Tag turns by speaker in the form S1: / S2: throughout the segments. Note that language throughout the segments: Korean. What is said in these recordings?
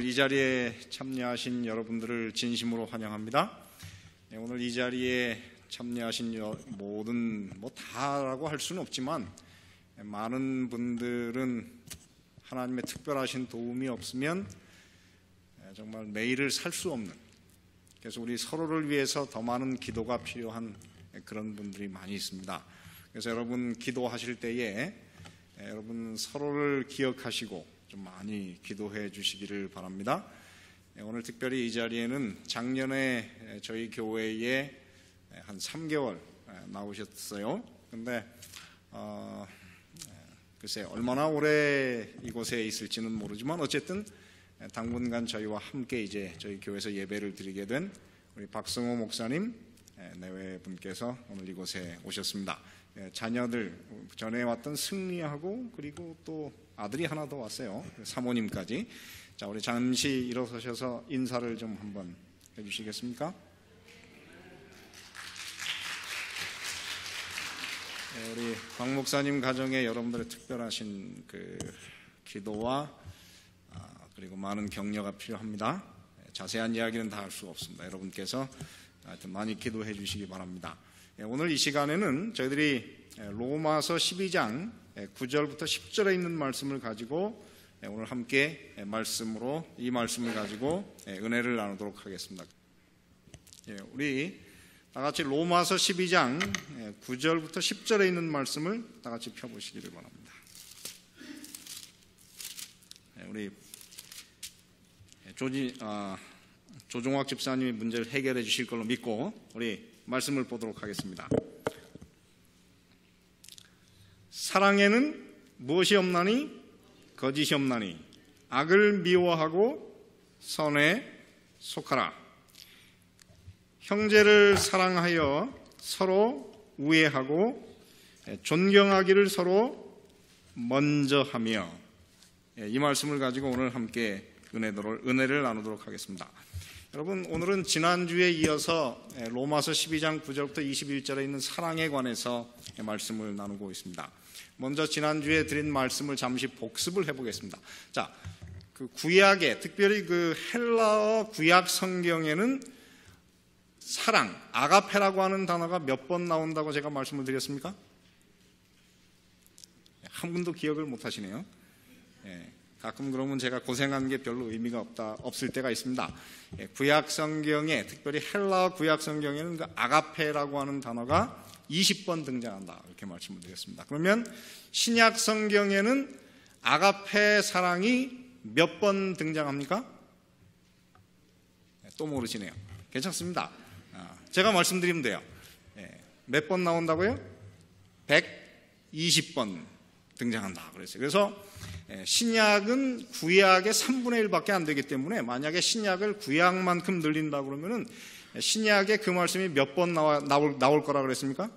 S1: 오늘 이 자리에 참여하신 여러분들을 진심으로 환영합니다. 오늘 이 자리에 참여하신 모든 다라고 할 수는 없지만 많은 분들은 하나님의 특별하신 도움이 없으면 정말 매일을 살 수 없는, 그래서 우리 서로를 위해서 더 많은 기도가 필요한 그런 분들이 많이 있습니다. 그래서 여러분 기도하실 때에 여러분 서로를 기억하시고 좀 많이 기도해 주시기를 바랍니다. 오늘 특별히 이 자리에는 작년에 저희 교회에 한 3개월 나오셨어요. 근데 글쎄 얼마나 오래 이곳에 있을지는 모르지만 어쨌든 당분간 저희와 함께 이제 저희 교회에서 예배를 드리게 된 우리 박성호 목사님 내외분께서 오늘 이곳에 오셨습니다. 자녀들 전에 왔던 승리하고 그리고 또 아들이 하나 더 왔어요. 사모님까지. 자, 우리 잠시 일어서셔서 인사를 좀 한번 해주시겠습니까? 우리 박 목사님 가정에 여러분들의 특별하신 그 기도와 그리고 많은 격려가 필요합니다. 자세한 이야기는 다 할 수가 없습니다. 여러분께서 하여튼 많이 기도해 주시기 바랍니다. 오늘 이 시간에는 저희들이 로마서 12장 9절부터 10절에 있는 말씀을 가지고 오늘 함께 이 말씀을 가지고 은혜를 나누도록 하겠습니다. 우리 다 같이 로마서 12장 9절부터 10절에 있는 말씀을 다 같이 펴보시기를 바랍니다. 우리 조종학 집사님이 문제를 해결해 주실 걸로 믿고 우리 말씀을 보도록 하겠습니다. 사랑에는 무엇이 없나니 거짓이 없나니 악을 미워하고 선에 속하라. 형제를 사랑하여 서로 우애하고 존경하기를 서로 먼저 하며, 이 말씀을 가지고 오늘 함께 은혜를 나누도록 하겠습니다. 여러분, 오늘은 지난주에 이어서 로마서 12장 9절부터 21절에 있는 사랑에 관해서 말씀을 나누고 있습니다. 먼저 지난주에 드린 말씀을 잠시 복습을 해보겠습니다. 자, 그 구약에, 특별히 그 헬라어 구약 성경에는 사랑, 아가페라고 하는 단어가 몇 번 나온다고 제가 말씀을 드렸습니까? 한 분도 기억을 못 하시네요. 가끔 그러면 제가 고생한 게 별로 의미가 없을 때가 있습니다. 구약 성경에, 특별히 헬라어 구약 성경에는 그 아가페라고 하는 단어가 20번 등장한다, 이렇게 말씀을 드렸습니다. 그러면 신약 성경에는 아가페 사랑이 몇 번 등장합니까? 또 모르시네요. 괜찮습니다. 제가 말씀드리면 돼요. 몇 번 나온다고요? 120번 등장한다 그랬어요. 그래서 신약은 구약의 3분의 1밖에 안 되기 때문에 만약에 신약을 구약만큼 늘린다 그러면은 신약에 그 말씀이 몇 번 나올 거라 그랬습니까?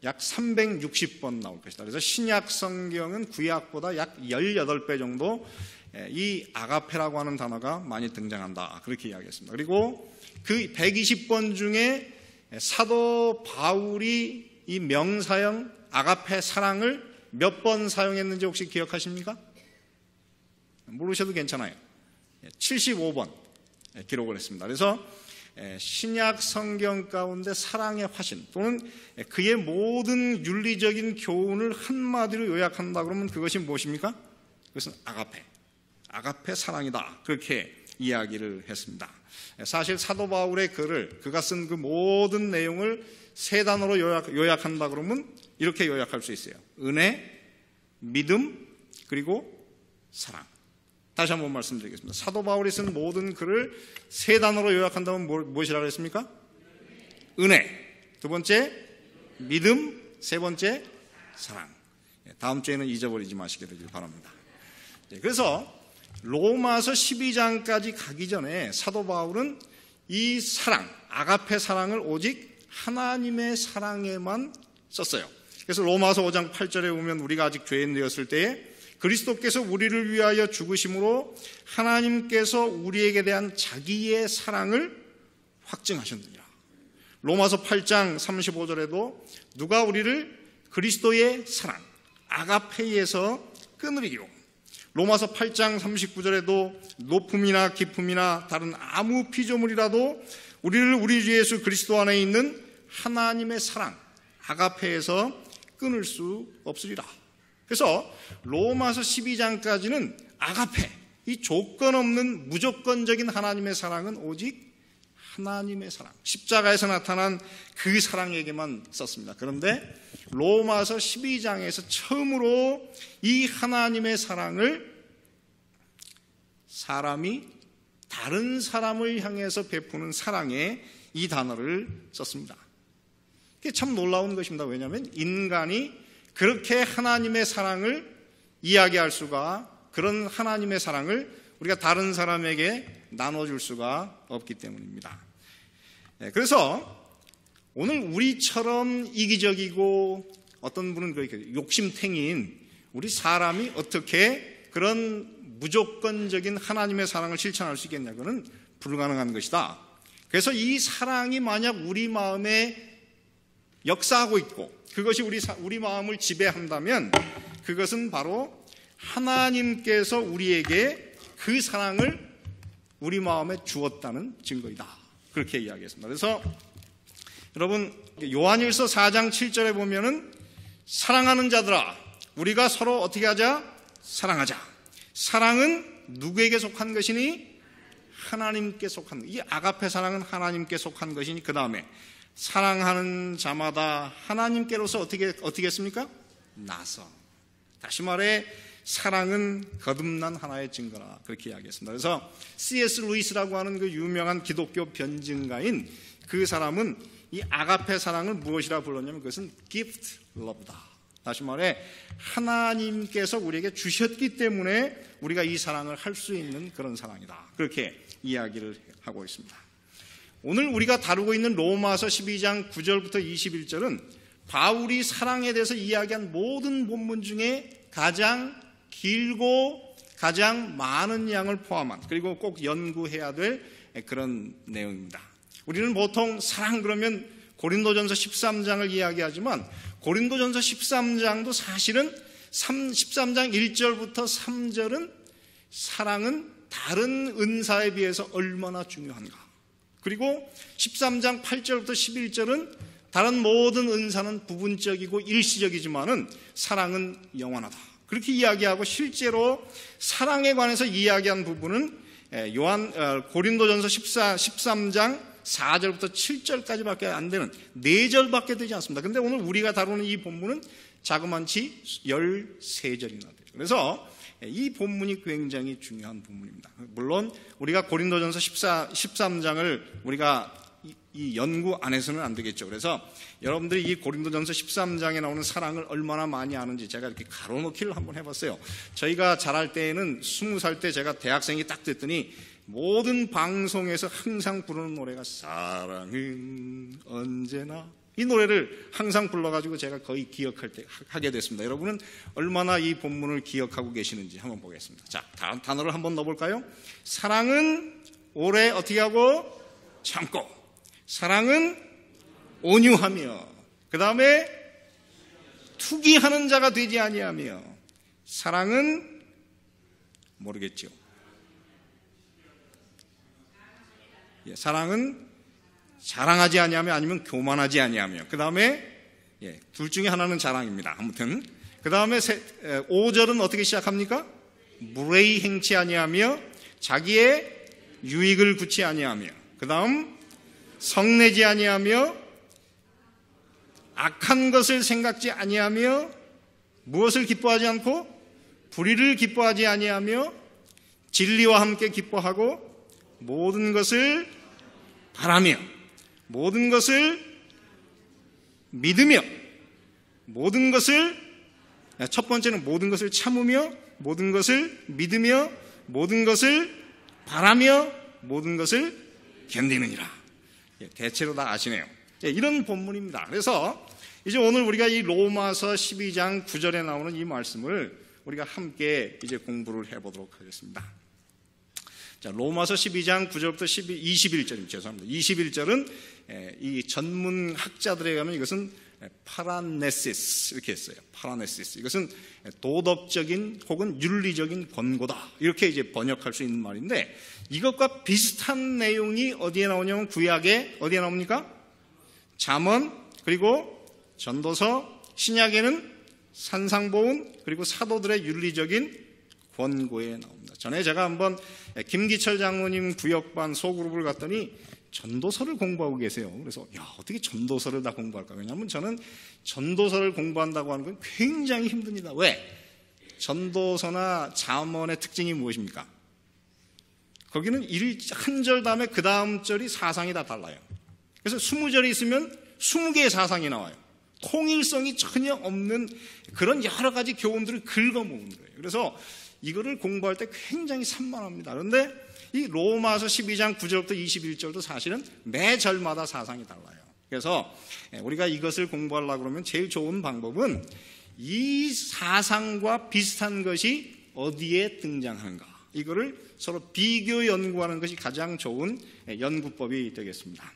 S1: 약 360번 나올 것이다. 그래서 신약 성경은 구약보다 약 18배 정도 이 아가페라고 하는 단어가 많이 등장한다, 그렇게 이야기했습니다. 그리고 그 120번 중에 사도 바울이 이 명사형 아가페 사랑을 몇 번 사용했는지 혹시 기억하십니까? 모르셔도 괜찮아요. 75번 기록을 했습니다. 그래서 신약 성경 가운데 사랑의 화신 또는 그의 모든 윤리적인 교훈을 한마디로 요약한다 그러면 그것이 무엇입니까? 그것은 아가페 사랑이다, 그렇게 이야기를 했습니다. 사실 사도 바울의 글을, 그가 쓴 그 모든 내용을 세 단어로 요약한다 그러면 이렇게 요약할 수 있어요. 은혜, 믿음, 그리고 사랑. 다시 한번 말씀드리겠습니다. 사도 바울이 쓴 모든 글을 세 단어로 요약한다면 무엇이라고 했습니까? 은혜, 두 번째 믿음, 세 번째 사랑. 다음 주에는 잊어버리지 마시게 되길 바랍니다. 그래서 로마서 12장까지 가기 전에 사도 바울은 이 사랑, 아가페 사랑을 오직 하나님의 사랑에만 썼어요. 그래서 로마서 5장 8절에 보면 우리가 아직 죄인 되었을 때에 그리스도께서 우리를 위하여 죽으심으로 하나님께서 우리에게 대한 자기의 사랑을 확증하셨느니라. 로마서 8장 35절에도 누가 우리를 그리스도의 사랑, 아가페에서 끊으리요. 로마서 8장 39절에도 높음이나 깊음이나 다른 아무 피조물이라도 우리를 우리 주 예수 그리스도 안에 있는 하나님의 사랑, 아가페에서 끊을 수 없으리라. 그래서 로마서 12장까지는 아가페, 이 조건 없는 무조건적인 하나님의 사랑은 오직 하나님의 사랑, 십자가에서 나타난 그 사랑에게만 썼습니다. 그런데 로마서 12장에서 처음으로 이 하나님의 사랑을 사람이 다른 사람을 향해서 베푸는 사랑에 이 단어를 썼습니다. 그게 참 놀라운 것입니다. 왜냐하면 인간이 그렇게 하나님의 사랑을 이야기할 수가, 그런 하나님의 사랑을 우리가 다른 사람에게 나눠줄 수가 없기 때문입니다. 그래서 오늘 우리처럼 이기적이고 어떤 분은 그렇게 욕심탱이인 우리 사람이 어떻게 그런 무조건적인 하나님의 사랑을 실천할 수 있겠냐? 그건 불가능한 것이다. 그래서 이 사랑이 만약 우리 마음에 역사하고 있고 그것이 우리 마음을 지배한다면 그것은 바로 하나님께서 우리에게 그 사랑을 우리 마음에 주었다는 증거이다. 그렇게 이야기했습니다. 그래서 여러분 요한일서 4장 7절에 보면은 사랑하는 자들아 우리가 서로 어떻게 하자? 사랑하자. 사랑은 누구에게 속한 것이니? 하나님께 속한, 이 아가페 사랑은 하나님께 속한 것이니 그 다음에 사랑하는 자마다 하나님께로서 어떻게 했습니까? 나서. 다시 말해 사랑은 거듭난 하나의 증거라. 그렇게 이야기했습니다. 그래서 C.S. 루이스라고 하는 그 유명한 기독교 변증가인 그 사람은 이 아가페 사랑을 무엇이라 불렀냐면 그것은 gift love다. 다시 말해 하나님께서 우리에게 주셨기 때문에 우리가 이 사랑을 할 수 있는 그런 사랑이다. 그렇게 이야기를 하고 있습니다. 오늘 우리가 다루고 있는 로마서 12장 9절부터 21절은 바울이 사랑에 대해서 이야기한 모든 본문 중에 가장 길고 가장 많은 양을 포함한, 그리고 꼭 연구해야 될 그런 내용입니다. 우리는 보통 사랑 그러면 고린도전서 13장을 이야기하지만 고린도전서 13장도 사실은 13장 1절부터 3절은 사랑은 다른 은사에 비해서 얼마나 중요한가. 그리고 13장 8절부터 11절은 다른 모든 은사는 부분적이고 일시적이지만은 사랑은 영원하다. 그렇게 이야기하고 실제로 사랑에 관해서 이야기한 부분은 고린도전서 13장 4절부터 7절까지밖에 안 되는 4절밖에 되지 않습니다. 그런데 오늘 우리가 다루는 이 본문은 자그만치 13절이나 돼요. 그래서 이 본문이 굉장히 중요한 본문입니다. 물론 우리가 고린도전서 13장을 우리가 이 연구 안에서는 안 되겠죠. 그래서 여러분들이 이 고린도전서 13장에 나오는 사랑을 얼마나 많이 아는지 제가 이렇게 가로놓기를 한번 해봤어요. 저희가 자랄 때에는 20살 때 제가 대학생이 딱 됐더니 모든 방송에서 항상 부르는 노래가 사랑은 언제나, 이 노래를 항상 불러가지고 제가 거의 하게 됐습니다. 여러분은 얼마나 이 본문을 기억하고 계시는지 한번 보겠습니다. 자, 다음 단어를 한번 넣어볼까요? 사랑은 오래 어떻게 하고? 참고. 사랑은 온유하며, 그 다음에 투기하는 자가 되지 아니하며, 사랑은 모르겠죠. 사랑은 자랑하지 아니하며 아니면 교만하지 아니하며, 그 다음에 둘 중에 하나는 자랑입니다. 아무튼 그 다음에 5절은 어떻게 시작합니까? 무례히 행치 아니하며 자기의 유익을 구치 아니하며, 그 다음 성내지 아니하며 악한 것을 생각지 아니하며, 무엇을 기뻐하지 않고 불의를 기뻐하지 아니하며 진리와 함께 기뻐하고 모든 것을 바라며 모든 것을 믿으며 모든 것을, 첫 번째는 모든 것을 참으며 모든 것을 믿으며 모든 것을 바라며 모든 것을 견디느니라. 대체로 다 아시네요. 이런 본문입니다. 그래서 이제 오늘 우리가 이 로마서 12장 9절에 나오는 이 말씀을 우리가 함께 이제 공부를 해보도록 하겠습니다. 자, 로마서 12장 9절부터 21절입니다. 죄송합니다. 21절은 이 전문 학자들에 가면 이것은 파라네시스 이렇게 했어요. 파라네시스. 이것은 도덕적인 혹은 윤리적인 권고다. 이렇게 이제 번역할 수 있는 말인데 이것과 비슷한 내용이 어디에 나오냐면 구약에 어디에 나옵니까? 잠언 그리고 전도서, 신약에는 산상보훈 그리고 사도들의 윤리적인 권고에 나옵니다. 전에 제가 한번 김기철 장로님 구역반 소그룹을 갔더니 전도서를 공부하고 계세요. 그래서 어떻게 전도서를 다 공부할까? 왜냐하면 저는 전도서를 공부한다고 하는 건 굉장히 힘듭니다. 왜? 전도서나 잠언의 특징이 무엇입니까? 거기는 한 절 다음에 그 다음 절이 사상이 다 달라요. 그래서 20절이 있으면 20개의 사상이 나와요. 통일성이 전혀 없는 그런 여러 가지 교훈들을 긁어모은 거예요. 그래서 이거를 공부할 때 굉장히 산만합니다. 그런데 이 로마서 12장 9절부터 21절도 사실은 매 절마다 사상이 달라요. 그래서 우리가 이것을 공부하려고 그러면 제일 좋은 방법은 이 사상과 비슷한 것이 어디에 등장하는가 이거를 서로 비교 연구하는 것이 가장 좋은 연구법이 되겠습니다.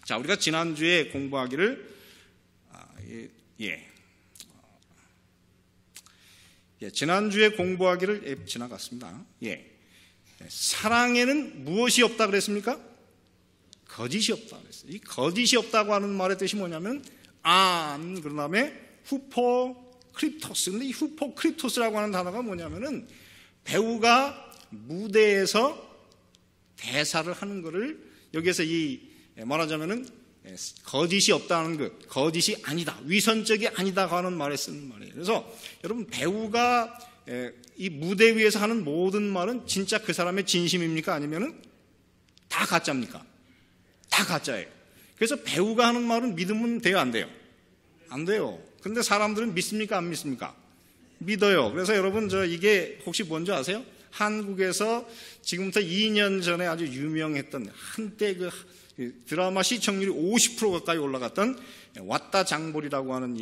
S1: 자, 우리가 지난주에 공부하기를 지난주에 공부하기를 지나갔습니다. 사랑에는 무엇이 없다 그랬습니까? 거짓이 없다 그랬어요. 이 거짓이 없다고 하는 말의 뜻이 뭐냐면 그 다음에 후포크립토스. 근데 이 후포크립토스라고 하는 단어가 뭐냐면은 배우가 무대에서 대사를 하는 거를 여기에서 말하자면은 거짓이 없다는 것, 거짓이 아니다, 위선적이 아니다고 하는 말에 쓰는 말이에요. 그래서 여러분 배우가 이 무대 위에서 하는 모든 말은 진짜 그 사람의 진심입니까? 아니면은 다 가짜입니까? 다 가짜예요. 그래서 배우가 하는 말은 믿으면 돼요, 안 돼요? 안 돼요. 근데 사람들은 믿습니까? 안 믿습니까? 믿어요. 그래서 여러분 이게 혹시 뭔지 아세요? 한국에서 지금부터 2년 전에 아주 유명했던 한때 그 드라마 시청률이 50% 가까이 올라갔던 왔다 장보리라고 하는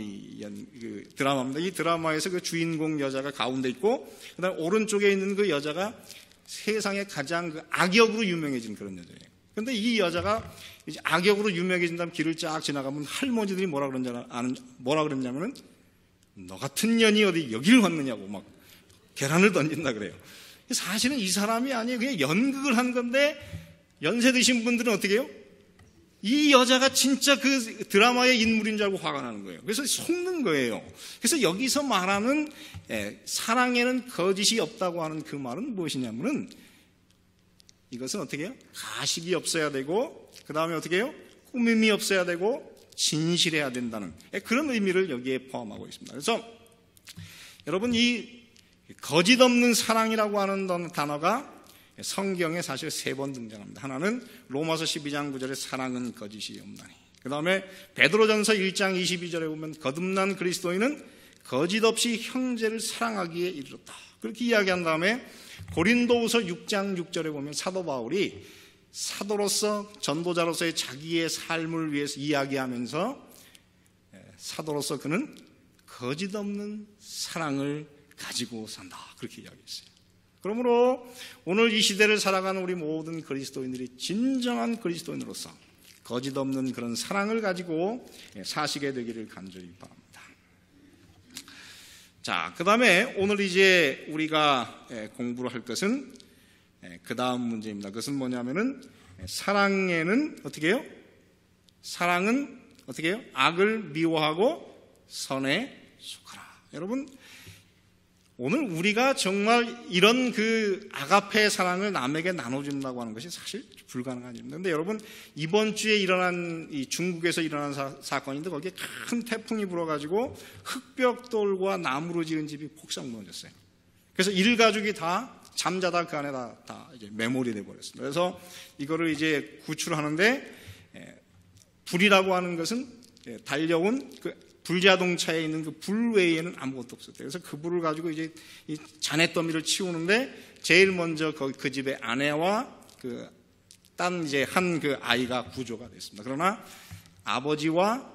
S1: 그 드라마입니다. 이 드라마에서 그 주인공 여자가 가운데 있고 그다음 오른쪽에 있는 그 여자가 세상에 가장 그 악역으로 유명해진 그런 여자예요. 그런데 이 여자가 이제 악역으로 유명해진 다음 길을 쫙 지나가면 할머니들이 뭐라 그랬냐면은 너 같은 년이 어디 여기를 왔느냐고 막 계란을 던진다 그래요. 사실은 이 사람이 아니에요. 그냥 연극을 한 건데 연세 드신 분들은 어떻게 해요? 이 여자가 진짜 그 드라마의 인물인 줄 알고 화가 나는 거예요. 그래서 속는 거예요. 그래서 여기서 말하는 사랑에는 거짓이 없다고 하는 그 말은 무엇이냐면은 이것은 어떻게 해요? 가식이 없어야 되고 그 다음에 어떻게 해요? 꾸밈이 없어야 되고 진실해야 된다는 그런 의미를 여기에 포함하고 있습니다. 그래서 여러분 이 거짓 없는 사랑이라고 하는 단어가 성경에 사실 3번 등장합니다. 하나는 로마서 12장 9절에 사랑은 거짓이 없나니. 그 다음에 베드로전서 1장 22절에 보면 거듭난 그리스도인은 거짓 없이 형제를 사랑하기에 이르렀다. 그렇게 이야기한 다음에 고린도후서 6장 6절에 보면 사도 바울이 사도로서 전도자로서의 자기의 삶을 위해서 이야기하면서 사도로서 그는 거짓 없는 사랑을 가지고 산다. 그렇게 이야기했어요. 그러므로 오늘 이 시대를 살아가는 우리 모든 그리스도인들이 진정한 그리스도인으로서 거짓 없는 그런 사랑을 가지고 사시게 되기를 간절히 바랍니다. 자, 그 다음에 오늘 이제 우리가 공부를 할 것은 그 다음 문제입니다. 그것은 뭐냐면은 사랑에는 어떻게 해요? 사랑은 어떻게 해요? 악을 미워하고 선에 속하라. 여러분 오늘 우리가 정말 이런 그 아가페의 사랑을 남에게 나눠준다고 하는 것이 사실 불가능한 일입니다. 그런데 여러분 이번 주에 일어난 이 중국에서 일어난 사건인데 거기에 큰 태풍이 불어가지고 흙벽돌과 나무로 지은 집이 폭삭 무너졌어요. 그래서 일가족이 다 잠자다 그 안에 다 이제 매몰이 돼 버렸습니다. 그래서 이거를 이제 구출하는데 불이라고 하는 것은 달려온 그 불자동차에 있는 그 불 외에는 아무것도 없었대요. 그래서 그 불을 가지고 이제 이 잔해더미를 치우는데 제일 먼저 그 집의 아내와 그 딴 이제 한 그 아이가 구조가 됐습니다. 그러나 아버지와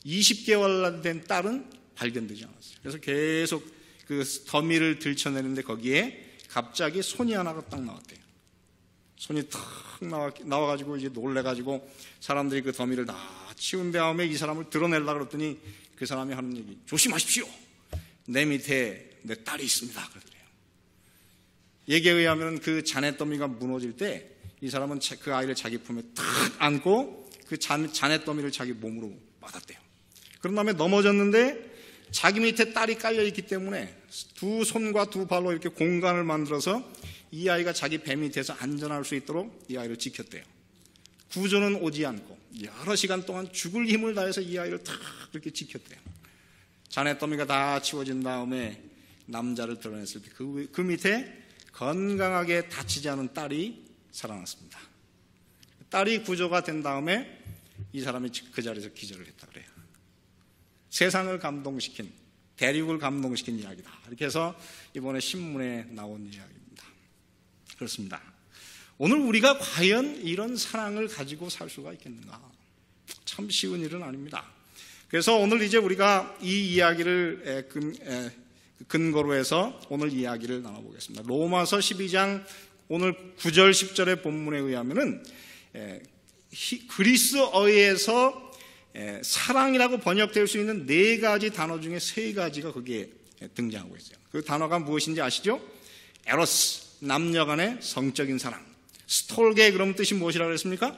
S1: 20개월 된 딸은 발견되지 않았어요. 그래서 계속 그 더미를 들춰내는데 거기에 갑자기 손이 하나가 딱 나왔대요. 손이 탁 나와가지고 이제 놀래가지고 사람들이 그 더미를 다 치운 다음에 이 사람을 드러내려고 그랬더니 그 사람이 하는 얘기, 조심하십시오. 내 밑에 내 딸이 있습니다. 그러더래요. 얘기에 의하면 그 자네더미가 무너질 때 이 사람은 그 아이를 자기 품에 탁 안고 그 자네더미를 자기 몸으로 받았대요. 그런 다음에 넘어졌는데 자기 밑에 딸이 깔려있기 때문에 두 손과 두 발로 이렇게 공간을 만들어서 이 아이가 자기 배 밑에서 안전할 수 있도록 이 아이를 지켰대요. 구조는 오지 않고 여러 시간 동안 죽을 힘을 다해서 이 아이를 탁 이렇게 지켰대요. 자네더미가 다 치워진 다음에 남자를 드러냈을 때 그 밑에 건강하게 다치지 않은 딸이 살아났습니다. 딸이 구조가 된 다음에 이 사람이 그 자리에서 기절을 했다 그래요. 세상을 감동시킨, 대륙을 감동시킨 이야기다. 이렇게 해서 이번에 신문에 나온 이야기입니다. 그렇습니다. 오늘 우리가 과연 이런 사랑을 가지고 살 수가 있겠는가? 참 쉬운 일은 아닙니다. 그래서 오늘 이제 우리가 이 이야기를 근거로 해서 오늘 이야기를 나눠보겠습니다. 로마서 12장 오늘 9절 10절의 본문에 의하면은 그리스어에서 사랑이라고 번역될 수 있는 네 가지 단어 중에 세 가지가 거기에 등장하고 있어요. 그 단어가 무엇인지 아시죠? 에로스, 남녀 간의 성적인 사랑. 스톨게, 그럼 뜻이 무엇이라고 했습니까?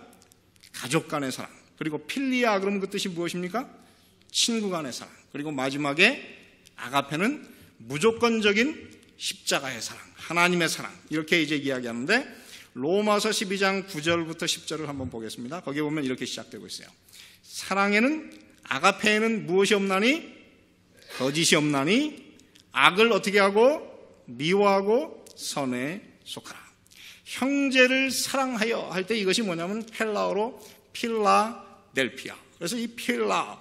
S1: 가족 간의 사랑. 그리고 필리아, 그럼 그 뜻이 무엇입니까? 친구 간의 사랑. 그리고 마지막에 아가페는 무조건적인 십자가의 사랑, 하나님의 사랑. 이렇게 이제 이야기하는데 로마서 12장 9절부터 10절을 한번 보겠습니다. 거기에 보면 이렇게 시작되고 있어요. 사랑에는, 아가페에는 무엇이 없나니? 거짓이 없나니? 악을 어떻게 하고? 미워하고 선에 속하라. 형제를 사랑하여 할 때 이것이 뭐냐면 헬라어로 필라델피아. 그래서 이 필리아.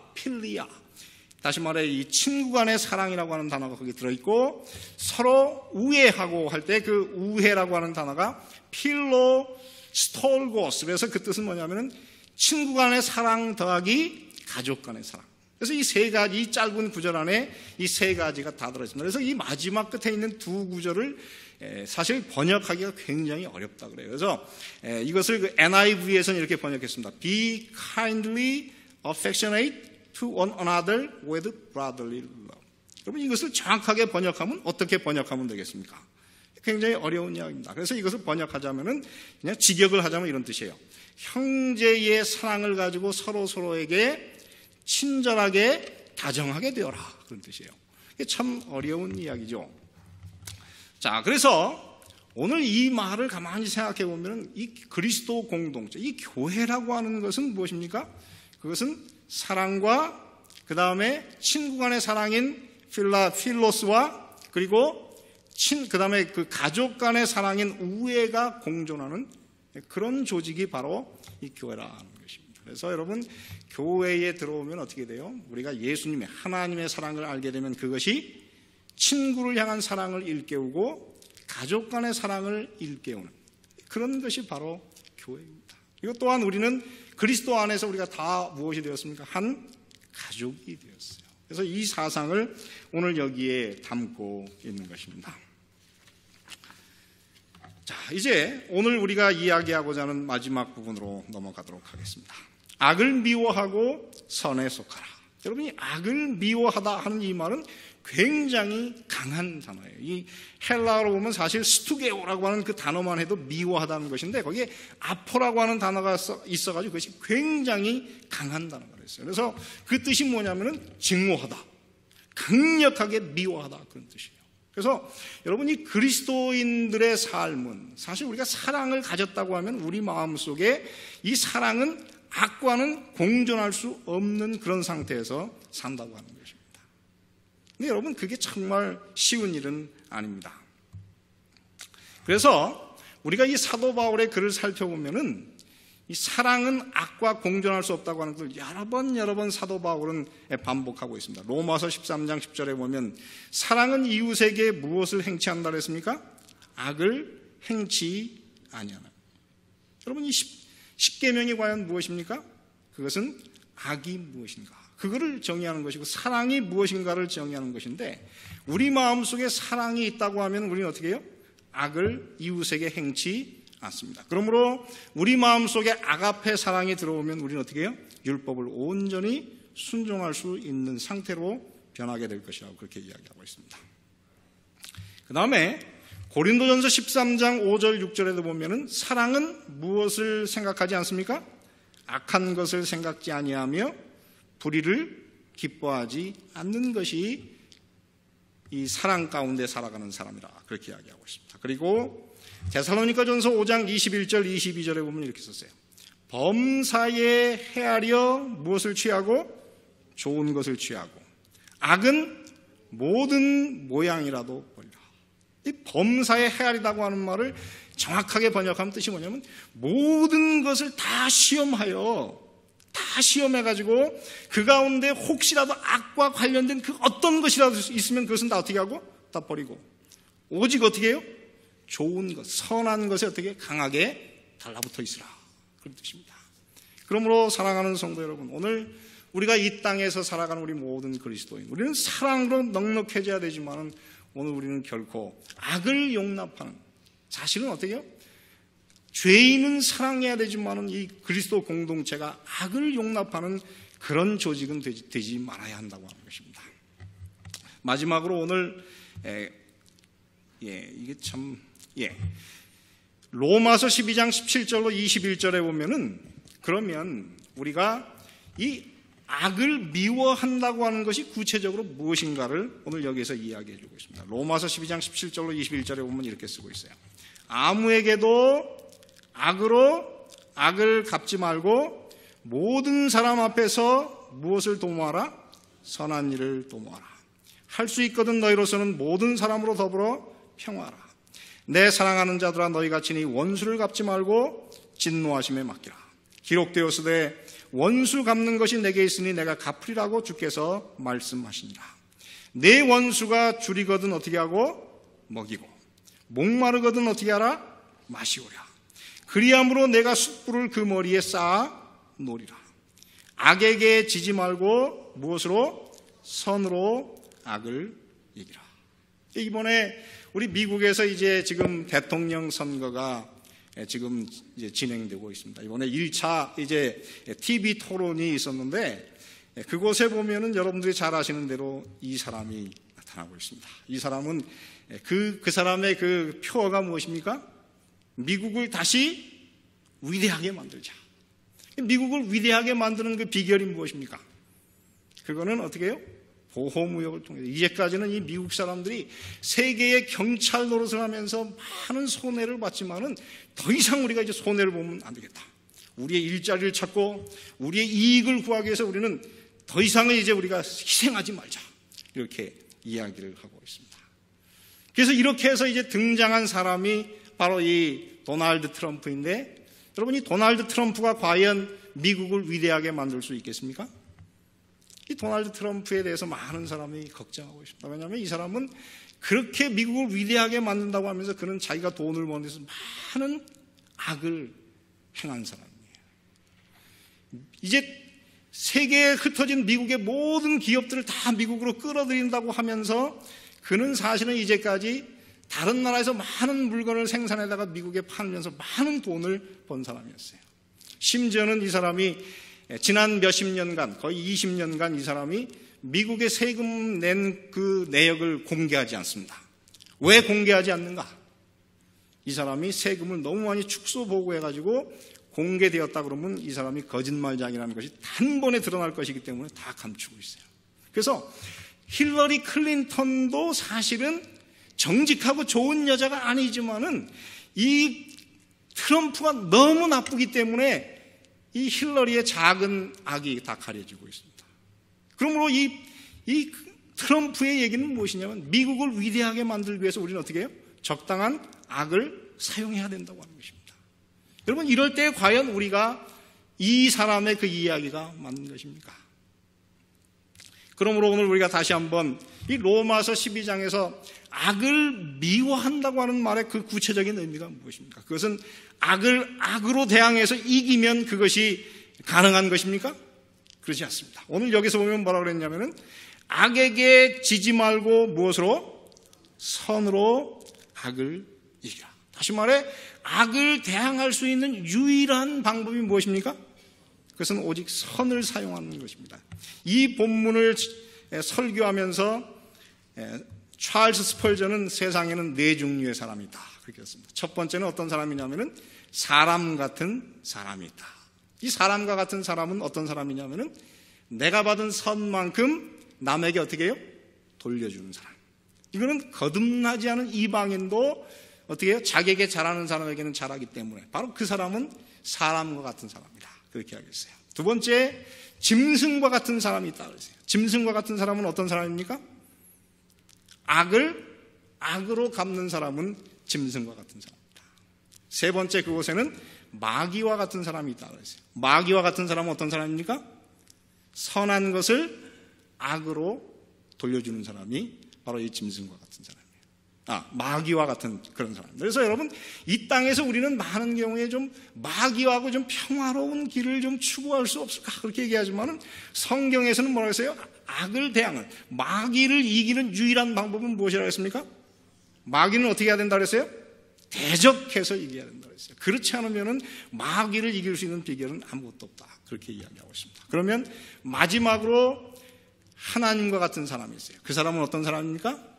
S1: 다시 말해 이 친구 간의 사랑이라고 하는 단어가 거기 들어있고, 서로 우애하고 할 때 그 우애라고 하는 단어가 필로스톨고스. 그래서 그 뜻은 뭐냐면은 친구 간의 사랑 더하기 가족 간의 사랑. 그래서 이 세 가지, 이 짧은 구절 안에 이 세 가지가 다 들어있습니다. 그래서 이 마지막 끝에 있는 두 구절을 사실 번역하기가 굉장히 어렵다 그래요. 그래서 이것을 그 NIV에서는 이렇게 번역했습니다. Be kindly affectionate to one another with brotherly love. 여러분, 이것을 정확하게 번역하면 어떻게 번역하면 되겠습니까? 굉장히 어려운 이야기입니다. 그래서 이것을 번역하자면은 그냥 직역을 하자면 이런 뜻이에요. 형제의 사랑을 가지고 서로에게 친절하게 다정하게 되어라. 그런 뜻이에요. 이게 참 어려운 이야기죠. 자, 그래서 오늘 이 말을 가만히 생각해 보면 이 그리스도 공동체, 이 교회라고 하는 것은 무엇입니까? 그것은 사랑과 그 다음에 친구 간의 사랑인 필로스와 그리고 그 다음에 그 가족 간의 사랑인 우애가 공존하는 그런 조직이 바로 이 교회라는 것입니다. 그래서 여러분, 교회에 들어오면 어떻게 돼요? 우리가 예수님의 하나님의 사랑을 알게 되면 그것이 친구를 향한 사랑을 일깨우고 가족 간의 사랑을 일깨우는 그런 것이 바로 교회입니다. 이것 또한 우리는 그리스도 안에서 우리가 다 무엇이 되었습니까? 한 가족이 되었어요. 그래서 이 사상을 오늘 여기에 담고 있는 것입니다. 자, 이제 오늘 우리가 이야기하고자 하는 마지막 부분으로 넘어가도록 하겠습니다. 악을 미워하고 선에 속하라. 여러분이 악을 미워하다 하는 이 말은 굉장히 강한 단어예요. 이 헬라어로 보면 사실 스투게오라고 하는 그 단어만 해도 미워하다는 것인데 거기에 아포라고 하는 단어가 있어가지고 그것이 굉장히 강한 단어가 있어요. 그래서 그 뜻이 뭐냐면은 증오하다, 강력하게 미워하다, 그런 뜻이에요. 그래서 여러분, 이 그리스도인들의 삶은 사실 우리가 사랑을 가졌다고 하면 우리 마음속에 이 사랑은 악과는 공존할 수 없는 그런 상태에서 산다고 하는 것입니다. 근데 여러분, 그게 정말 쉬운 일은 아닙니다. 그래서 우리가 이 사도 바울의 글을 살펴보면은 이 사랑은 악과 공존할 수 없다고 하는 것을 여러 번 사도 바울은 반복하고 있습니다. 로마서 13장 10절에 보면 사랑은 이웃에게 무엇을 행치한다 그랬습니까? 악을 행치 아니하나. 여러분, 이 10계명이 과연 무엇입니까? 그것은 악이 무엇인가, 그거를 정의하는 것이고 사랑이 무엇인가를 정의하는 것인데, 우리 마음속에 사랑이 있다고 하면 우리는 어떻게 해요? 악을 이웃에게 행치 않습니다. 그러므로 우리 마음속에 아가페 사랑이 들어오면 우리는 어떻게 해요? 율법을 온전히 순종할 수 있는 상태로 변하게 될 것이라고 그렇게 이야기하고 있습니다. 그 다음에 고린도전서 13장 5절 6절에도 보면은 사랑은 무엇을 생각하지 않습니까? 악한 것을 생각지 아니하며 불의를 기뻐하지 않는 것이 이 사랑 가운데 살아가는 사람이라 그렇게 이야기하고 있습니다. 그리고 데살로니가전서 5장 21절 22절에 보면 이렇게 썼어요. 범사에 헤아려 무엇을 취하고 좋은 것을 취하고 악은 모든 모양이라도 버리라. 이 범사에 헤아리다고 하는 말을 정확하게 번역하면 뜻이 뭐냐면 모든 것을 다 시험해가지고 그 가운데 혹시라도 악과 관련된 그 어떤 것이라도 있으면 그것은 다 어떻게 하고 다 버리고 오직 어떻게 해요? 좋은 것, 선한 것에 어떻게 강하게 달라붙어 있으라. 그런 뜻입니다. 그러므로 사랑하는 성도 여러분, 오늘 우리가 이 땅에서 살아가는 우리 모든 그리스도인, 우리는 사랑으로 넉넉해져야 되지만 오늘 우리는 결코 악을 용납하는, 사실은 어떻게 해요? 죄인은 사랑해야 되지만 이 그리스도 공동체가 악을 용납하는 그런 조직은 되지 말아야 한다고 하는 것입니다. 마지막으로 오늘 이게 참 로마서 12장 17절로 21절에 보면은 그러면 우리가 이 악을 미워한다고 하는 것이 구체적으로 무엇인가를 오늘 여기서 이야기해 주고 있습니다. 로마서 12장 17절로 21절에 보면 이렇게 쓰고 있어요. 아무에게도 악으로 악을 갚지 말고 모든 사람 앞에서 무엇을 도모하라? 선한 일을 도모하라. 할 수 있거든 너희로서는 모든 사람으로 더불어 평화하라. 내 사랑하는 자들아 너희가 친히 원수를 갚지 말고 진노하심에 맡기라. 기록되었으되 원수 갚는 것이 내게 있으니 내가 갚으리라고 주께서 말씀하시니라. 내 원수가 줄이거든 어떻게 하고 먹이고 목마르거든 어떻게 하라? 마시오랴. 그리함으로 내가 숯불을 그 머리에 쌓아 놓으리라. 악에게 지지 말고 무엇으로? 선으로 악을 이기라. 이번에 우리 미국에서 이제 지금 대통령 선거가 지금 이제 진행되고 있습니다. 이번에 1차 이제 TV 토론이 있었는데 그곳에 보면은 여러분들이 잘 아시는 대로 이 사람이 나타나고 있습니다. 이 사람은 그 사람의 그 표어가 무엇입니까? 미국을 다시 위대하게 만들자. 미국을 위대하게 만드는 그 비결이 무엇입니까? 그거는 어떻게 해요? 보호무역을 통해서. 이제까지는 이 미국 사람들이 세계의 경찰 노릇을 하면서 많은 손해를 봤지만은 더 이상 우리가 이제 손해를 보면 안 되겠다. 우리의 일자리를 찾고 우리의 이익을 구하기 위해서 우리는 더 이상은 이제 우리가 희생하지 말자. 이렇게 이야기를 하고 있습니다. 그래서 이렇게 해서 이제 등장한 사람이 바로 이 도널드 트럼프인데 여러분 이 도널드 트럼프가 과연 미국을 위대하게 만들 수 있겠습니까? 이 도널드 트럼프에 대해서 많은 사람이 걱정하고 있습니다. 왜냐하면 이 사람은 그렇게 미국을 위대하게 만든다고 하면서 그는 자기가 돈을 버는 데서 많은 악을 행한 사람이에요. 이제 세계에 흩어진 미국의 모든 기업들을 다 미국으로 끌어들인다고 하면서 그는 사실은 이제까지 다른 나라에서 많은 물건을 생산해다가 미국에 팔면서 많은 돈을 번 사람이었어요. 심지어는 이 사람이 지난 몇십 년간, 거의 20년간 이 사람이 미국의 세금 낸 그 내역을 공개하지 않습니다. 왜 공개하지 않는가? 이 사람이 세금을 너무 많이 축소 보고해가지고 공개되었다 그러면 이 사람이 거짓말장이라는 것이 단번에 드러날 것이기 때문에 다 감추고 있어요. 그래서 힐러리 클린턴도 사실은 정직하고 좋은 여자가 아니지만은 이 트럼프가 너무 나쁘기 때문에 이 힐러리의 작은 악이 다 가려지고 있습니다. 그러므로 이 트럼프의 얘기는 무엇이냐면 미국을 위대하게 만들기 위해서 우리는 어떻게 해요? 적당한 악을 사용해야 된다고 하는 것입니다. 여러분 이럴 때 과연 우리가 이 사람의 그 이야기가 맞는 것입니까? 그러므로 오늘 우리가 다시 한번 이 로마서 12장에서 악을 미워한다고 하는 말의 그 구체적인 의미가 무엇입니까? 그것은 악을 악으로 대항해서 이기면 그것이 가능한 것입니까? 그렇지 않습니다. 오늘 여기서 보면 뭐라고 그랬냐면은 악에게 지지 말고 무엇으로? 선으로 악을 이기라. 다시 말해 악을 대항할 수 있는 유일한 방법이 무엇입니까? 그것은 오직 선을 사용하는 것입니다. 이 본문을 설교하면서 찰스 스펄전은 세상에는 네 종류의 사람이 있다 그렇게 했습니다. 첫 번째는 어떤 사람이냐면은 사람 같은 사람이 있다. 이 사람과 같은 사람은 어떤 사람이냐면은 내가 받은 선만큼 남에게 어떻게 해요? 돌려주는 사람. 이거는 거듭나지 않은 이방인도 어떻게 해요? 자기에게 잘하는 사람에게는 잘하기 때문에 바로 그 사람은 사람과 같은 사람이다. 그렇게 하겠어요. 두 번째, 짐승과 같은 사람이 있다 그랬어요. 짐승과 같은 사람은 어떤 사람입니까? 악을 악으로 갚는 사람은 짐승과 같은 사람이다. 세 번째, 그곳에는 마귀와 같은 사람이 있다 그랬어요. 마귀와 같은 사람은 어떤 사람입니까? 선한 것을 악으로 돌려주는 사람이 바로 이 짐승과 같은 사람이에요. 마귀와 같은 그런 사람. 그래서 여러분, 이 땅에서 우리는 많은 경우에 좀 마귀하고 좀 평화로운 길을 좀 추구할 수 없을까? 그렇게 얘기하지만은 성경에서는 뭐라고 했어요? 악을 대항을, 마귀를 이기는 유일한 방법은 무엇이라고 했습니까? 마귀는 어떻게 해야 된다고 했어요? 대적해서 이겨야 된다고 했어요. 그렇지 않으면은 마귀를 이길 수 있는 비결은 아무것도 없다. 그렇게 이야기하고 있습니다. 그러면 마지막으로 하나님과 같은 사람이 있어요. 그 사람은 어떤 사람입니까?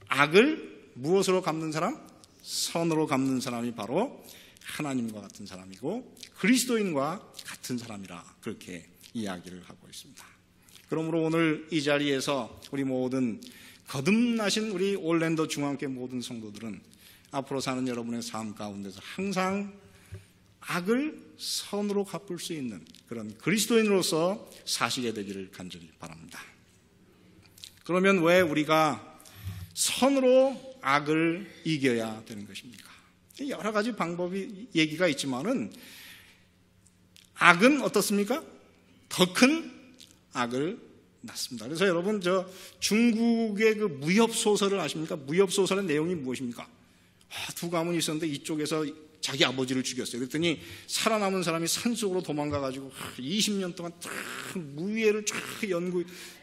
S1: 악을 무엇으로 갚는 사람? 선으로 갚는 사람이 바로 하나님과 같은 사람이고 그리스도인과 같은 사람이라 그렇게 이야기를 하고 있습니다. 그러므로 오늘 이 자리에서 우리 모든 거듭나신 우리 올랜도 중앙교회 모든 성도들은 앞으로 사는 여러분의 삶 가운데서 항상 악을 선으로 갚을 수 있는 그런 그리스도인으로서 사시게 되기를 간절히 바랍니다. 그러면 왜 우리가 선으로 악을 이겨야 되는 것입니까? 여러 가지 방법이 얘기가 있지만은 악은 어떻습니까? 더 큰 악을 낳습니다. 그래서 여러분 중국의 그 무협 소설을 아십니까? 무협 소설의 내용이 무엇입니까? 두 가문이 있었는데 이쪽에서 자기 아버지를 죽였어요. 그랬더니 살아남은 사람이 산속으로 도망가가지고 20년 동안 쫙 무예를 쫙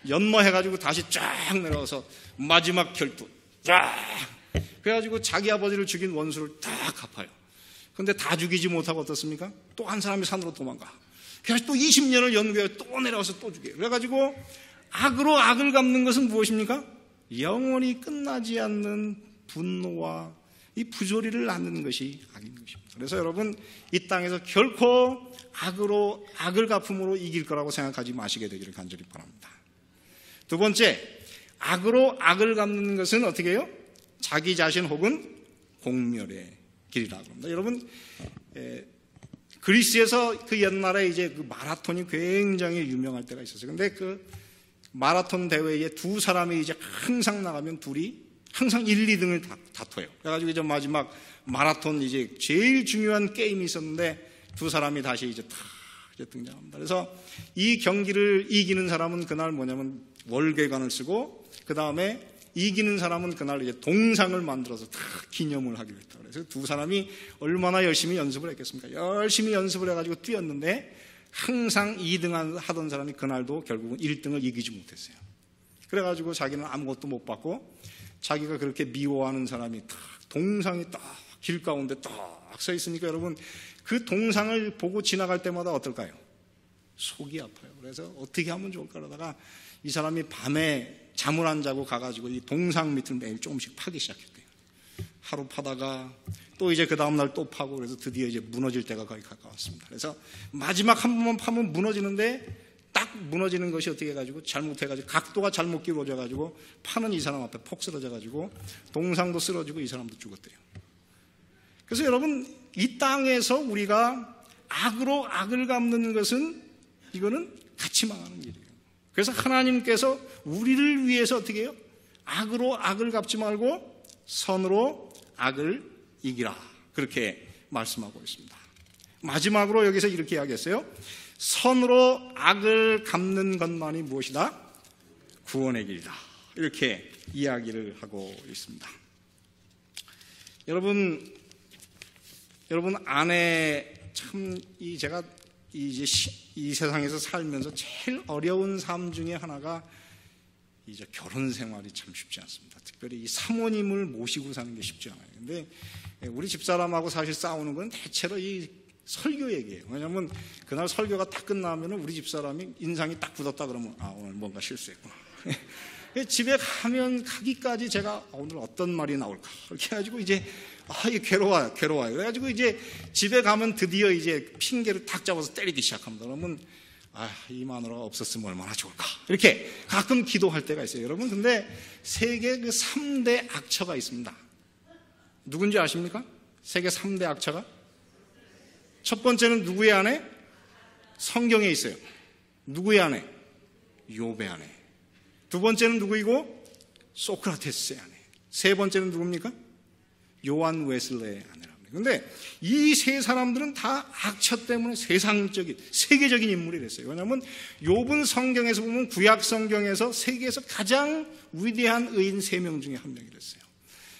S1: 연마해가지고 다시 쫙 내려와서 마지막 결투 쫙 그래가지고 자기 아버지를 죽인 원수를 다 갚아요. 그런데 다 죽이지 못하고 어떻습니까? 또 한 사람이 산으로 도망가. 그래서 또 20년을 연구해 또 내려와서 또 죽여요. 그래가지고 악으로 악을 갚는 것은 무엇입니까? 영원히 끝나지 않는 분노와 이 부조리를 낳는 것이 악인 것입니다. 그래서 여러분 이 땅에서 결코 악으로 악을 갚음으로 이길 거라고 생각하지 마시게 되기를 간절히 바랍니다. 두 번째, 악으로 악을 갚는 것은 어떻게 해요? 자기 자신 혹은 공멸의 길이라고 합니다. 여러분 그리스에서 그 옛날에 이제 그 마라톤이 굉장히 유명할 때가 있었어요. 근데 그 마라톤 대회에 두 사람이 이제 항상 나가면 둘이 항상 1, 2등을 다퉈요. 그래가지고 이제 마지막 마라톤 이제 제일 중요한 게임이 있었는데 두 사람이 다시 이제 등장합니다. 그래서 이 경기를 이기는 사람은 그날 뭐냐면 월계관을 쓰고 그 다음에 이기는 사람은 그날 이제 동상을 만들어서 다 기념을 하기로 했다. 그래서 두 사람이 얼마나 열심히 연습을 했겠습니까? 열심히 연습을 해가지고 뛰었는데 항상 2등 하던 사람이 그날도 결국은 1등을 이기지 못했어요. 그래가지고 자기는 아무것도 못 받고 자기가 그렇게 미워하는 사람이 딱 동상이 딱 길 가운데 딱 서 있으니까 여러분 그 동상을 보고 지나갈 때마다 어떨까요? 속이 아파요. 그래서 어떻게 하면 좋을까 그러다가 이 사람이 밤에 잠을 안 자고 가가지고 이 동상 밑을 매일 조금씩 파기 시작했대요. 하루 파다가 또 이제 그 다음날 또 파고 그래서 드디어 이제 무너질 때가 거의 가까웠습니다. 그래서 마지막 한 번만 파면 무너지는데 딱 무너지는 것이 어떻게 해가지고 잘못해가지고 각도가 잘못 기울어져가지고 파는 이 사람 앞에 폭 쓰러져가지고 동상도 쓰러지고 이 사람도 죽었대요. 그래서 여러분 이 땅에서 우리가 악으로 악을 갚는 것은 이거는 같이 망하는 일이에요. 그래서 하나님께서 우리를 위해서 어떻게 해요? 악으로 악을 갚지 말고 선으로 악을 이기라 그렇게 말씀하고 있습니다. 마지막으로 여기서 이렇게 이야기했어요. 선으로 악을 갚는 것만이 무엇이다? 구원의 길이다. 이렇게 이야기를 하고 있습니다. 여러분 안에 참 제가 이제 이 세상에서 살면서 제일 어려운 삶 중에 하나가 이제 결혼 생활이 참 쉽지 않습니다. 특별히 이 사모님을 모시고 사는 게 쉽지 않아요. 근데 우리 집사람하고 사실 싸우는 건 대체로 이 설교 얘기예요. 왜냐하면 그날 설교가 딱 끝나면 우리 집사람이 인상이 딱 굳었다 그러면 오늘 뭔가 실수했구나. 집에 가기까지 제가 오늘 어떤 말이 나올까 이렇게 해가지고 이제 이게 괴로워요. 그래가지고 이제 집에 가면 드디어 이제 핑계를 탁 잡아서 때리기 시작합니다. 그러면 이 마누라가 없었으면 얼마나 좋을까 이렇게 가끔 기도할 때가 있어요. 여러분, 근데 세계 그 3대 악처가 있습니다. 누군지 아십니까? 세계 3대 악처가? 첫 번째는 누구의 안에? 성경에 있어요. 누구의 안에? 욥의 안에. 두 번째는 누구이고? 소크라테스의 안에. 세 번째는 누굽니까? 요한 웨슬레의 아내랍니다. 그런데 이 세 사람들은 다 악처 때문에 세상적인, 세계적인 인물이 됐어요. 왜냐하면 욥은 성경에서 보면 구약 성경에서 세계에서 가장 위대한 의인 3명 중에 한 명이 됐어요.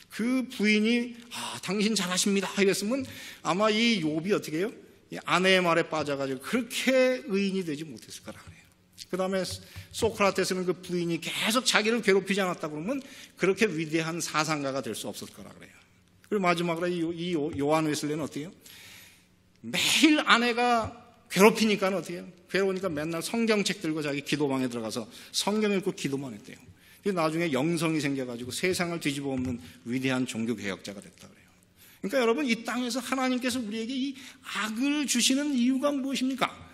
S1: 그 부인이 당신 잘하십니다 이랬으면 아마 이 욥이 어떻게 해요? 이 아내의 말에 빠져가지고 그렇게 의인이 되지 못했을 거라 그래요. 그 다음에 소크라테스는 그 부인이 계속 자기를 괴롭히지 않았다 그러면 그렇게 위대한 사상가가 될 수 없을 거라 그래요. 그리고 마지막으로 이 요한 웨슬레는 어떻게 해요? 매일 아내가 괴롭히니까 어떻게 해요? 괴로우니까 맨날 성경책 들고 자기 기도방에 들어가서 성경 읽고 기도만 했대요. 나중에 영성이 생겨가지고 세상을 뒤집어 엎는 위대한 종교개혁자가 됐다 그래요. 그러니까 여러분, 이 땅에서 하나님께서 우리에게 이 악을 주시는 이유가 무엇입니까?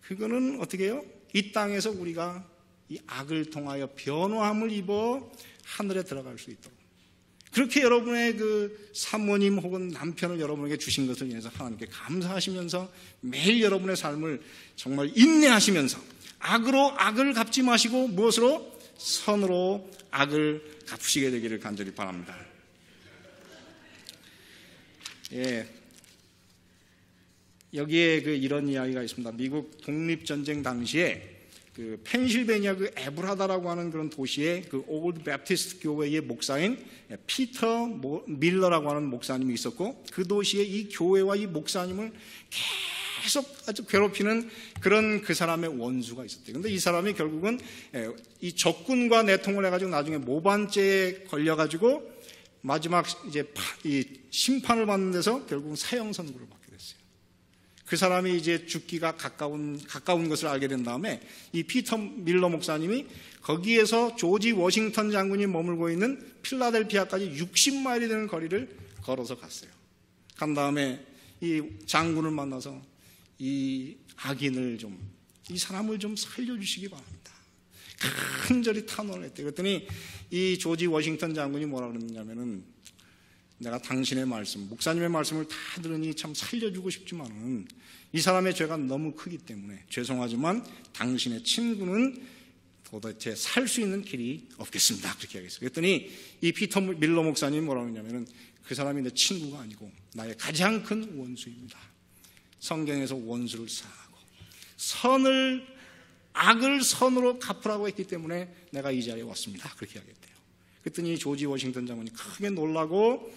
S1: 그거는 어떻게 해요? 이 땅에서 우리가 이 악을 통하여 변화함을 입어 하늘에 들어갈 수 있도록, 그렇게 여러분의 그 사모님 혹은 남편을 여러분에게 주신 것을 인해서 하나님께 감사하시면서 매일 여러분의 삶을 정말 인내하시면서 악으로 악을 갚지 마시고 무엇으로? 선으로 악을 갚으시게 되기를 간절히 바랍니다. 여기에 이런 이야기가 있습니다. 미국 독립전쟁 당시에 그 펜실베니아 그 에브라다라고 하는 그런 도시에 그 올드 베프티스트 교회의 목사인 피터 밀러라고 하는 목사님이 있었고, 그 도시에 이 교회와 이 목사님을 계속 아주 괴롭히는 그런 그 사람의 원수가 있었대요. 근데 이 사람이 결국은 이 적군과 내통을 해가지고 나중에 모반죄에 걸려가지고 마지막 이제 이 심판을 받는 데서 결국은 사형 선고를 받게 됐어요. 그 사람이 이제 죽기가 가까운 것을 알게 된 다음에 이 피터 밀러 목사님이 거기에서 조지 워싱턴 장군이 머물고 있는 필라델피아까지 60마일이 되는 거리를 걸어서 갔어요. 간 다음에 이 장군을 만나서 이 악인을 이 사람을 좀 살려주시기 바랍니다. 간절히 탄원을 했대요. 그랬더니 이 조지 워싱턴 장군이 뭐라 그랬냐면은, 내가 당신의 말씀, 목사님의 말씀을 다 들으니 참 살려주고 싶지만은 이 사람의 죄가 너무 크기 때문에 죄송하지만 당신의 친구는 도대체 살 수 있는 길이 없겠습니다. 그렇게 하겠어요. 그랬더니 이 피터 밀러 목사님이 뭐라고 했냐면은, 그 사람이 내 친구가 아니고 나의 가장 큰 원수입니다. 성경에서 원수를 사하고 악을 선으로 갚으라고 했기 때문에 내가 이 자리에 왔습니다. 그렇게 하겠대요. 그랬더니 조지 워싱턴 장군이 크게 놀라고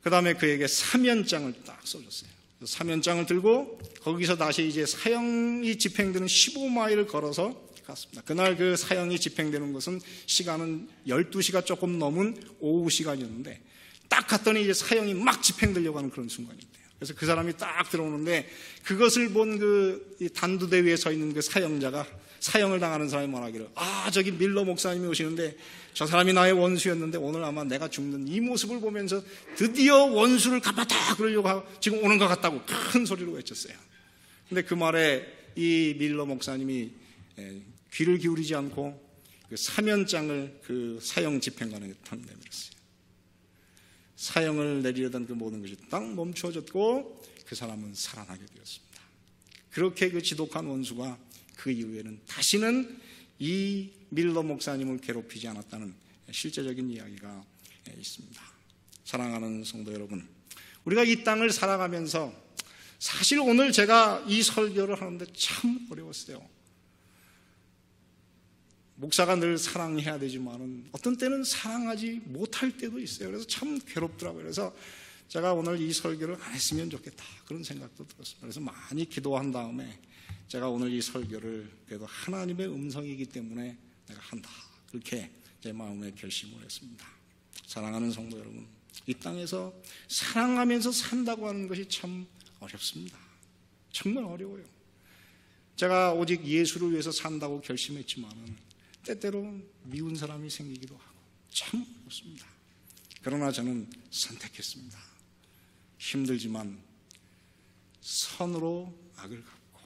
S1: 그 다음에 그에게 사면장을 딱 써줬어요. 사면장을 들고 거기서 다시 이제 사형이 집행되는 15마일을 걸어서 갔습니다. 그날 그 사형이 집행되는 것은 시간은 12시가 조금 넘은 오후 시간이었는데, 딱 갔더니 이제 사형이 막 집행되려고 하는 그런 순간이었대요. 그래서 그 사람이 딱 들어오는데 그것을 본 그 단두대 위에 서 있는 그 사형자가, 사형을 당하는 사람이 말하기를, 저기 밀러 목사님이 오시는데 저 사람이 나의 원수였는데 오늘 아마 내가 죽는 이 모습을 보면서 드디어 원수를 갚았다 그러려고 하고 지금 오는 것 같다고 큰 소리로 외쳤어요. 근데 그 말에 이 밀러 목사님이 귀를 기울이지 않고 그 사면장을 그 사형 집행관에게 탁 내밀었어요. 사형을 내리려던 그 모든 것이 딱 멈춰졌고 그 사람은 살아나게 되었습니다. 그렇게 그 지독한 원수가 그 이후에는 다시는 이 밀러 목사님을 괴롭히지 않았다는 실제적인 이야기가 있습니다. 사랑하는 성도 여러분, 우리가 이 땅을 살아가면서 사실 오늘 제가 이 설교를 하는데 참 어려웠어요. 목사가 늘 사랑해야 되지만은 어떤 때는 사랑하지 못할 때도 있어요. 그래서 참 괴롭더라고요. 그래서 제가 오늘 이 설교를 안 했으면 좋겠다 그런 생각도 들었습니다. 그래서 많이 기도한 다음에 제가 오늘 이 설교를 그래도 하나님의 음성이기 때문에 내가 한다. 그렇게 제 마음에 결심을 했습니다. 사랑하는 성도 여러분, 이 땅에서 사랑하면서 산다고 하는 것이 참 어렵습니다. 정말 어려워요. 제가 오직 예수를 위해서 산다고 결심했지만은 때때로 미운 사람이 생기기도 하고 참 어렵습니다. 그러나 저는 선택했습니다. 힘들지만 선으로 악을 갚고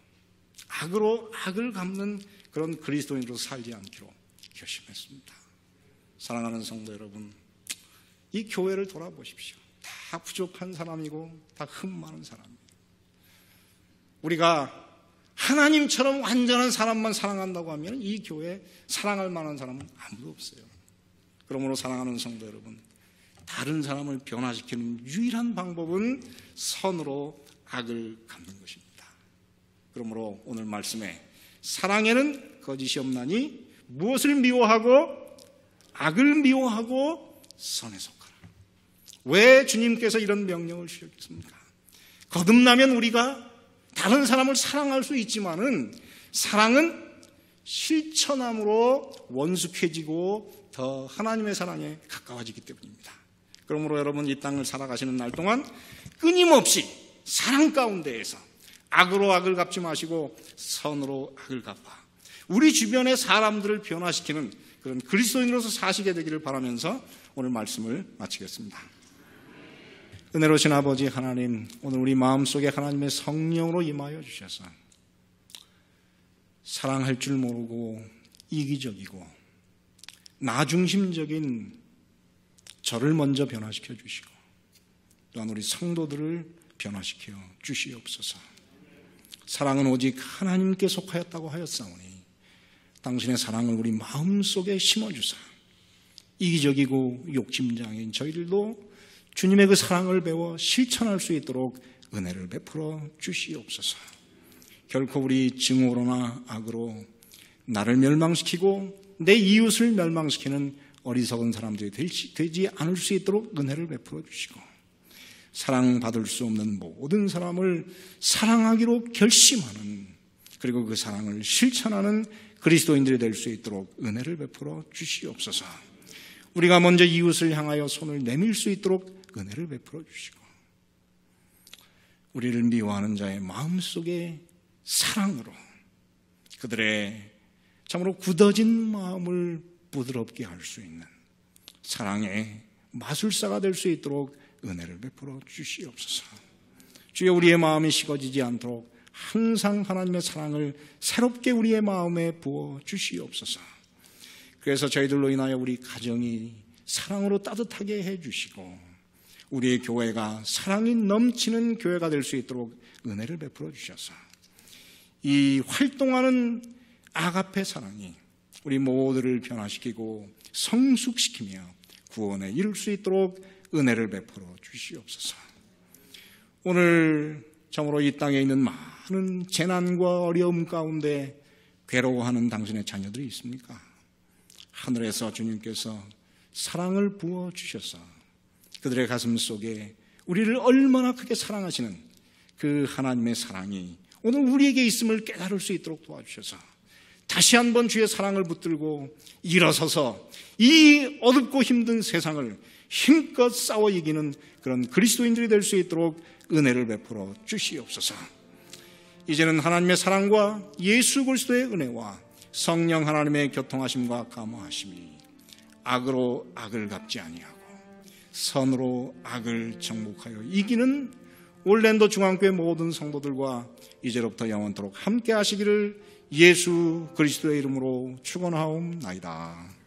S1: 악으로 악을 갚는 그런 그리스도인으로 살지 않기로 결심했습니다. 사랑하는 성도 여러분, 이 교회를 돌아보십시오. 다 부족한 사람이고 다 흠 많은 사람이에요. 우리가 하나님처럼 완전한 사람만 사랑한다고 하면 이 교회에 사랑할 만한 사람은 아무도 없어요. 그러므로 사랑하는 성도 여러분, 다른 사람을 변화시키는 유일한 방법은 선으로 악을 갚는 것입니다. 그러므로 오늘 말씀에 사랑에는 거짓이 없나니 무엇을 미워하고 악을 미워하고 선에 속하라. 왜 주님께서 이런 명령을 주셨습니까? 거듭나면 우리가 다른 사람을 사랑할 수 있지만은 사랑은 실천함으로 원숙해지고 더 하나님의 사랑에 가까워지기 때문입니다. 그러므로 여러분, 이 땅을 살아가시는 날 동안 끊임없이 사랑 가운데에서 악으로 악을 갚지 마시고 선으로 악을 갚아 우리 주변의 사람들을 변화시키는 그런 그리스도인으로서 사시게 되기를 바라면서 오늘 말씀을 마치겠습니다. 은혜로우신 아버지 하나님, 오늘 우리 마음속에 하나님의 성령으로 임하여 주셔서 사랑할 줄 모르고 이기적이고 나중심적인 저를 먼저 변화시켜 주시고 또한 우리 성도들을 변화시켜 주시옵소서. 사랑은 오직 하나님께 속하였다고 하였사오니 당신의 사랑을 우리 마음속에 심어주사 이기적이고 욕심장인 저희들도 주님의 그 사랑을 배워 실천할 수 있도록 은혜를 베풀어 주시옵소서. 결코 우리 증오로나 악으로 나를 멸망시키고 내 이웃을 멸망시키는 어리석은 사람들이 되지 않을 수 있도록 은혜를 베풀어 주시고 사랑받을 수 없는 모든 사람을 사랑하기로 결심하는, 그리고 그 사랑을 실천하는 그리스도인들이 될 수 있도록 은혜를 베풀어 주시옵소서. 우리가 먼저 이웃을 향하여 손을 내밀 수 있도록 은혜를 베풀어 주시고 우리를 미워하는 자의 마음속에 사랑으로 그들의 참으로 굳어진 마음을 부드럽게 할 수 있는 사랑의 마술사가 될 수 있도록 은혜를 베풀어 주시옵소서. 주여, 우리의 마음이 식어지지 않도록 항상 하나님의 사랑을 새롭게 우리의 마음에 부어 주시옵소서. 그래서 저희들로 인하여 우리 가정이 사랑으로 따뜻하게 해주시고 우리의 교회가 사랑이 넘치는 교회가 될 수 있도록 은혜를 베풀어 주셔서 이 활동하는 아가페 사랑이 우리 모두를 변화시키고 성숙시키며 구원에 이룰 수 있도록 은혜를 베풀어 주시옵소서. 오늘 참으로 이 땅에 있는 많은 재난과 어려움 가운데 괴로워하는 당신의 자녀들이 있습니까? 하늘에서 주님께서 사랑을 부어주셔서 그들의 가슴 속에 우리를 얼마나 크게 사랑하시는 그 하나님의 사랑이 오늘 우리에게 있음을 깨달을 수 있도록 도와주셔서 다시 한번 주의 사랑을 붙들고 일어서서 이 어둡고 힘든 세상을 힘껏 싸워 이기는 그런 그리스도인들이 될 수 있도록 은혜를 베풀어 주시옵소서. 이제는 하나님의 사랑과 예수 그리스도의 은혜와 성령 하나님의 교통하심과 감화하심이 악으로 악을 갚지 아니하고 선으로 악을 정복하여 이기는 올랜도 중앙교회 모든 성도들과 이제로부터 영원토록 함께 하시기를 예수 그리스도의 이름으로 축원하옵나이다.